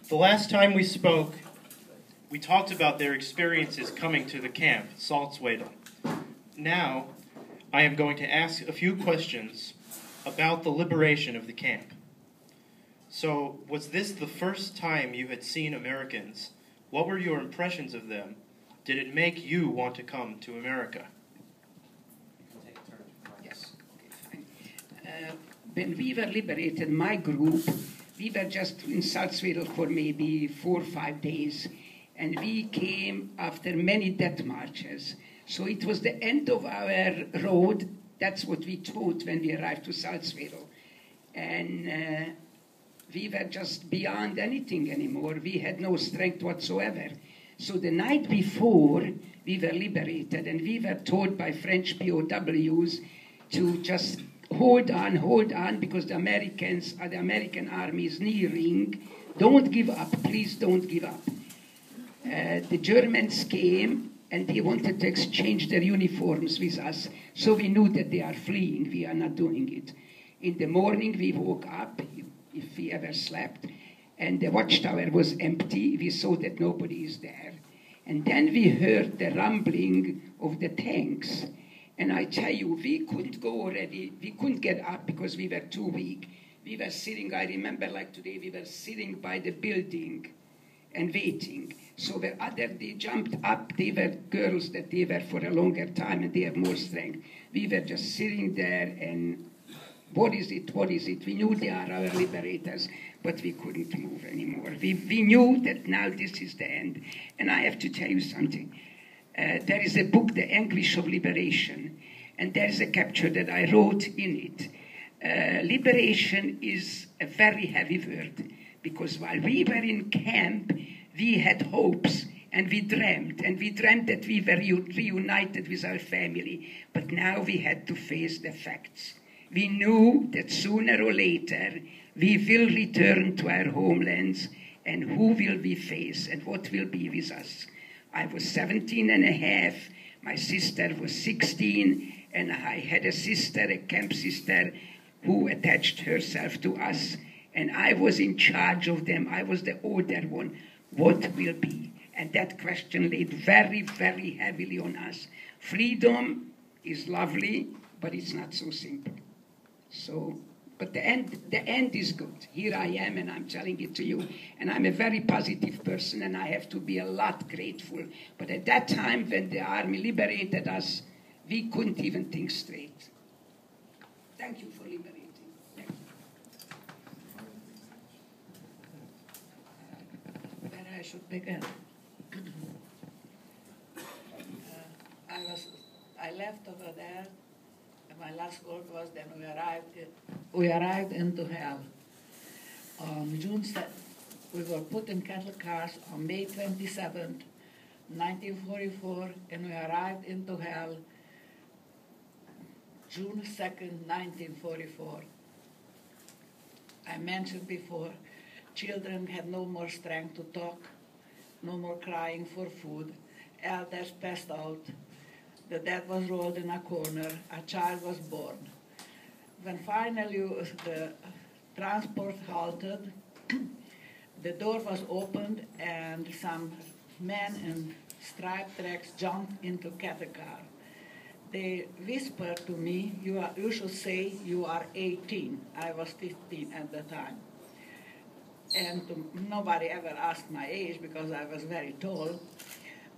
The last time we spoke, we talked about their experiences coming to the camp, Salzwedel. Now, I am going to ask a few questions about the liberation of the camp. So, was this the first time you had seen Americans? What were your impressions of them? Did it make you want to come to America? Yes. Okay, fine. When we were liberated, my group, we were just in Salzwedel for maybe 4 or 5 days, and we came after many death marches. So it was the end of our road. That's what we thought when we arrived to Salzwedel. And we were just beyond anything anymore. We had no strength whatsoever. So the night before we were liberated, and we were told by French POWs to just hold on, because the American army is nearing. Don't give up, please don't give up. The Germans came, and they wanted to exchange their uniforms with us, so we knew that they are fleeing. We are not doing it. In the morning, we woke up, if we ever slept, and the watchtower was empty. We saw that nobody is there. And then we heard the rumbling of the tanks. And I tell you, we couldn't go already. We couldn't get up because we were too weak. We were sitting, I remember like today, we were sitting by the building and waiting. So where they jumped up, they were girls that they were for a longer time and they have more strength. We were just sitting there and what is it? We knew they are our liberators, but we couldn't move anymore. We knew that now this is the end. And I have to tell you something. There is a book, The Anguish of Liberation, and there is a capture that I wrote in it. Liberation is a very heavy word, because while we were in camp, we had hopes, and we dreamt that we were reunited with our family, but now we had to face the facts. We knew that sooner or later we will return to our homelands, and who will we face, and what will be with us. I was 17 and a half, my sister was 16, and I had a sister, a camp sister, who attached herself to us, and I was in charge of them. I was the older one. What will be? And that question laid very, very heavily on us. Freedom is lovely, but it's not so simple. So, but the end is good. Here I am, and I'm telling it to you. And I'm a very positive person, and I have to be a lot grateful. But at that time, when the army liberated us, we couldn't even think straight. Thank you for liberating. Thank you. Where I should begin? I left over there. My last word was then we arrived into hell. On we were put in cattle cars on May 27th, 1944, and we arrived into hell June 2nd, 1944. I mentioned before, children had no more strength to talk, no more crying for food, elders passed out. The dead was rolled in a corner, a child was born. When finally the transport halted, the door was opened and some men in striped rags jumped into cattle car. They whispered to me, you should say you are 18. I was 15 at the time. And nobody ever asked my age because I was very tall.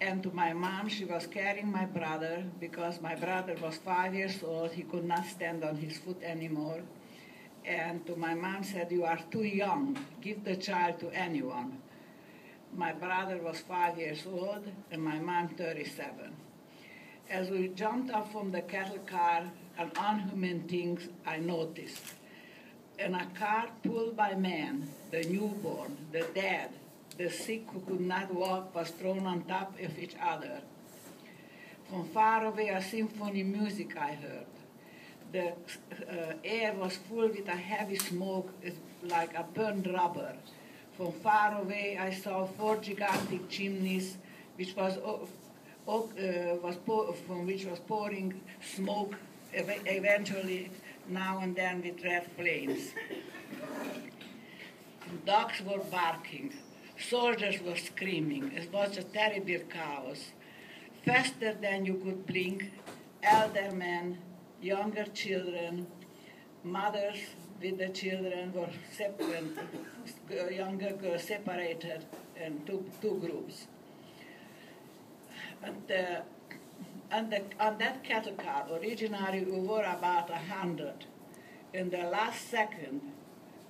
And to my mom, she was carrying my brother because my brother was 5 years old. He could not stand on his foot anymore. And to my mom said, you are too young. Give the child to anyone. My brother was 5 years old and my mom 37. As we jumped up from the cattle car, an unhuman thing I noticed. In a car pulled by men, the newborn, the dead, the sick who could not walk was thrown on top of each other. From far away, a symphony music I heard. The air was full with a heavy smoke, like a burned rubber. From far away, I saw 4 gigantic chimneys, from which was pouring smoke, eventually now and then with red flames. Dogs were barking. Soldiers were screaming. It was a terrible chaos. Faster than you could blink, elder men, younger children, mothers with the children were younger girls separated in two groups. On that cattle car, originally we were about 100. In the last second,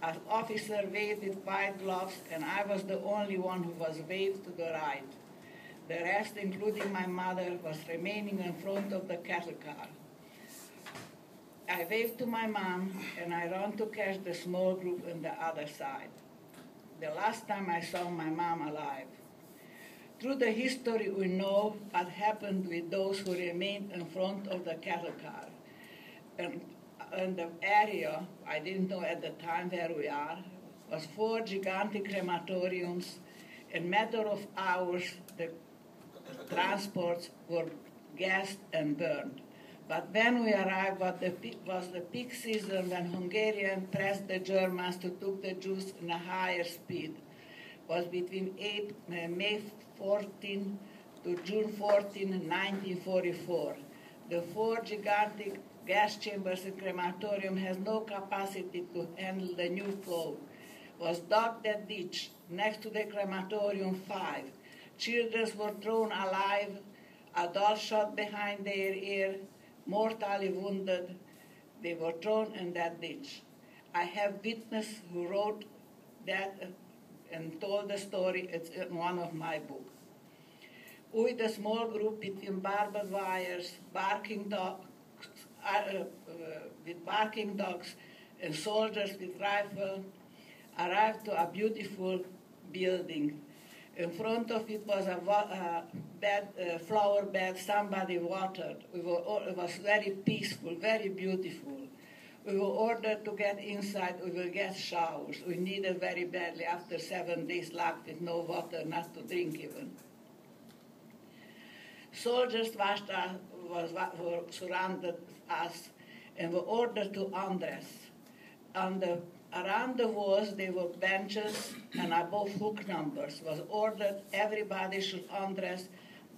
an officer waved with white gloves, and I was the only one who was waved to the right. The rest, including my mother, was remaining in front of the cattle car. I waved to my mom, and I ran to catch the small group on the other side. The last time I saw my mom alive. Through the history, we know what happened with those who remained in front of the cattle car. And in the area, I didn't know at the time where we are, was 4 gigantic crematoriums. In a matter of hours, the transports were gassed and burned. But when we arrived, was the peak season when Hungarians pressed the Germans to take the Jews in a higher speed. Was between May 14 to June 14, 1944. The 4 gigantic gas chambers in crematorium has no capacity to handle the new flow. Was dug that ditch next to the crematorium 5. Children were thrown alive, adults shot behind their ear, mortally wounded. They were thrown in that ditch. I have witnesses who wrote that and told the story. It's in one of my books. With a small group between barbed wires, with barking dogs and soldiers with rifles, arrived to a beautiful building. In front of it was a flower bed somebody watered. It was very peaceful, very beautiful. We were ordered to get inside. We will get showers. We needed very badly after 7 days locked with no water, not to drink even. Soldiers were surrounded us and were ordered to undress. Around the walls there were benches and above hook numbers. Was ordered everybody should undress.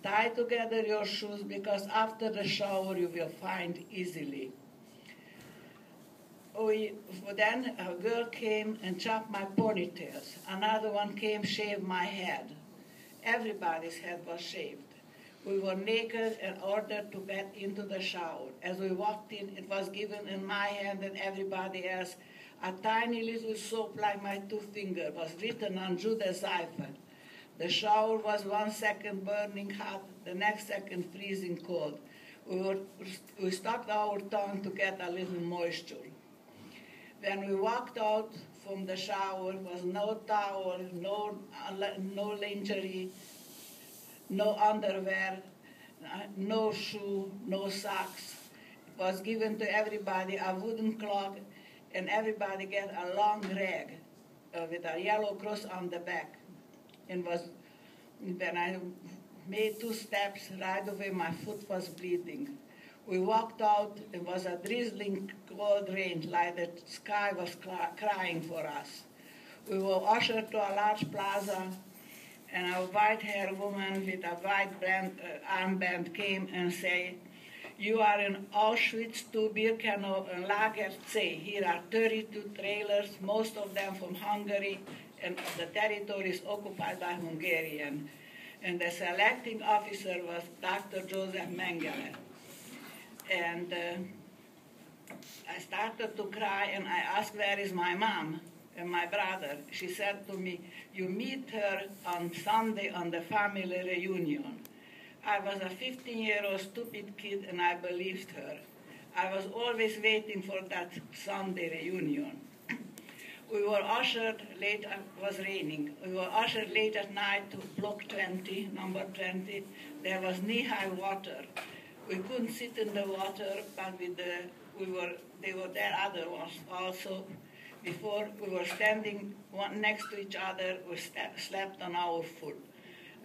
Tie together your shoes because after the shower you will find easily. Then a girl came and chopped my ponytails. Another one came, shaved my head. Everybody's head was shaved. We were naked and ordered to get into the shower. As we walked in, it was given in my hand and everybody else. A tiny little soap like my 2 fingers was written on Judas Eiffel. The shower was 1 second burning hot, the next second freezing cold. We stuck our tongue to get a little moisture. When we walked out from the shower, was no towel, no lingerie, no underwear, no shoe, no socks. It was given to everybody a wooden clog, and everybody get a long rag with a yellow cross on the back. And when I made 2 steps, right away my foot was bleeding. We walked out, it was a drizzling cold rain, like the sky was crying for us. We were ushered to a large plaza, and a white-haired woman with a white armband came and said, "You are in Auschwitz II, Birkenau, and Lager C. Here are 32 trailers, most of them from Hungary, and the territory is occupied by Hungarians." And the selecting officer was Dr. Joseph Mengele. And I started to cry, and I asked, "Where is my mom and my brother?" She said to me, "You meet her on Sunday on the family reunion." I was a 15-year-old stupid kid, and I believed her. I was always waiting for that Sunday reunion. We were ushered late, it was raining. We were ushered late at night to block 20, number 20. There was knee-high water. We couldn't sit in the water, but they were there other ones also. Before we were standing next to each other, we slept on our foot.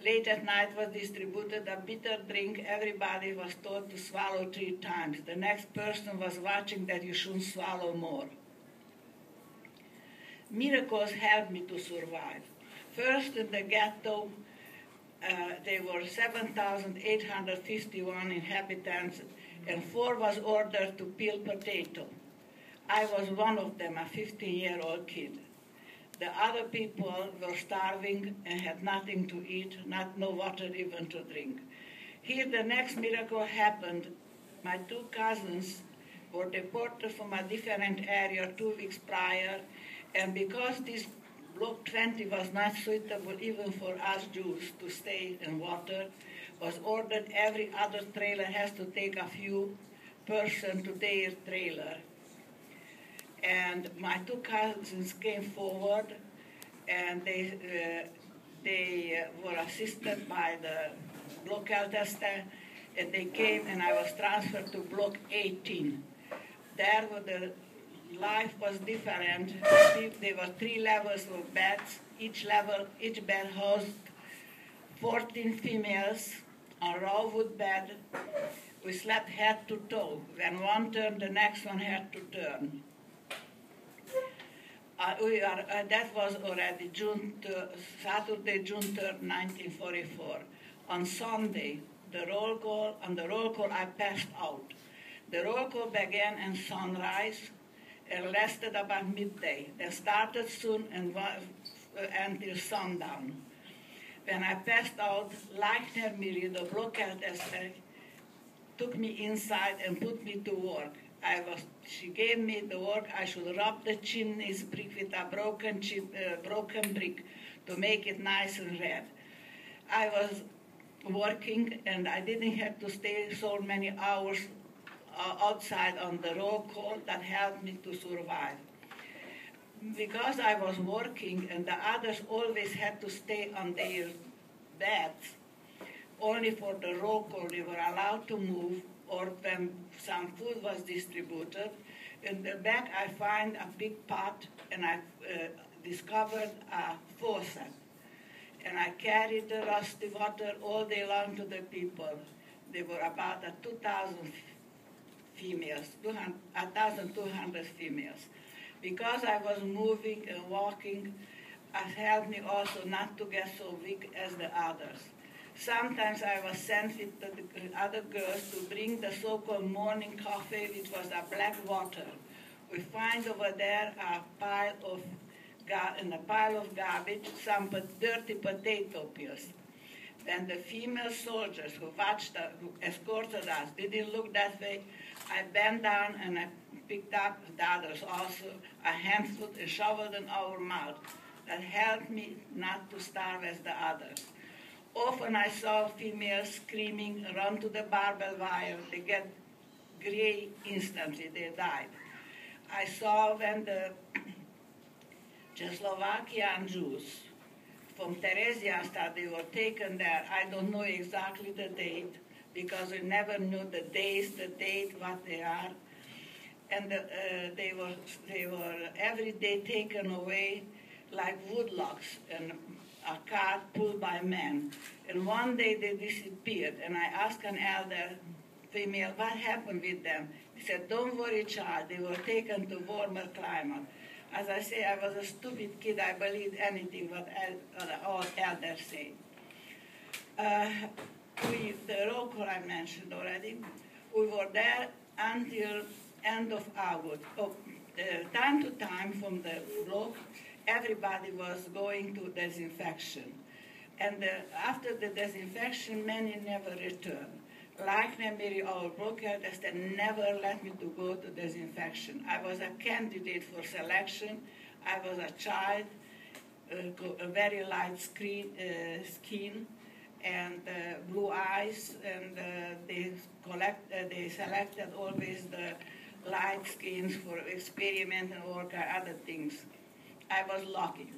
Late at night was distributed a bitter drink. Everybody was told to swallow 3 times. The next person was watching that you shouldn't swallow more. Miracles helped me to survive. First in the ghetto, there were 7,851 inhabitants, and 4 was ordered to peel potato. I was one of them, a 15-year-old kid. The other people were starving and had nothing to eat, no water even to drink. Here the next miracle happened. My 2 cousins were deported from a different area 2 weeks prior, and because this Block 20 was not suitable even for us Jews to stay in water, was ordered every other trailer has to take a few person to their trailer. And my 2 cousins came forward, and they were assisted by the block tester, and they came, and I was transferred to Block 18. There the life was different. There were 3 levels of beds. Each bed housed 14 females on raw wood bed. We slept head to toe. When one turned, the next one had to turn. That was already Saturday, June 3rd, 1944. On Sunday, on the roll call, I passed out. The roll call began at sunrise and lasted about midday. They started soon and until sundown. When I passed out, Leichner Miri, the blockade tester, took me inside and put me to work. She gave me the work. I should rub the chimney's brick with a broken brick to make it nice and red. I was working, and I didn't have to stay so many hours outside on the roll call. That helped me to survive. Because I was working and the others always had to stay on their beds, only for the roll call they were allowed to move, or when some food was distributed. In the back I find a big pot, and I discovered a faucet. And I carried the rusty water all day long to the people. There were about 2,000 females, 1,200 females. Because I was moving and walking, it helped me also not to get so weak as the others. Sometimes I was sent with the other girls to bring the so-called morning coffee, which was a black water. We find over there in a pile of garbage some dirty potato peels. When the female soldiers who escorted us didn't look that way, I bent down and I picked up the others also, a handful, and shoveled in our mouth. That helped me not to starve as the others. Often I saw females screaming, run to the barbed wire, they get gray instantly, they died. I saw when the Czechoslovakian Jews from Theresienstadt, they were taken there. I don't know exactly the date, because we never knew the days, the date, what they are. And they were every day taken away like woodlogs and a cart pulled by men. And one day they disappeared, and I asked an elder female, what happened with them? He said, don't worry, child, they were taken to warmer climate. As I say, I was a stupid kid. I believed anything what all elders say. The roll call I mentioned already, we were there until end of August. Time to time from the block, everybody was going to disinfection. And after the disinfection, many never returned. Leichner Miri, our blockade tester, never let me to go to disinfection. I was a candidate for selection. I was a child, a very light skin, and blue eyes, and they selected always the light skins for experiment and work or other things. I was lucky.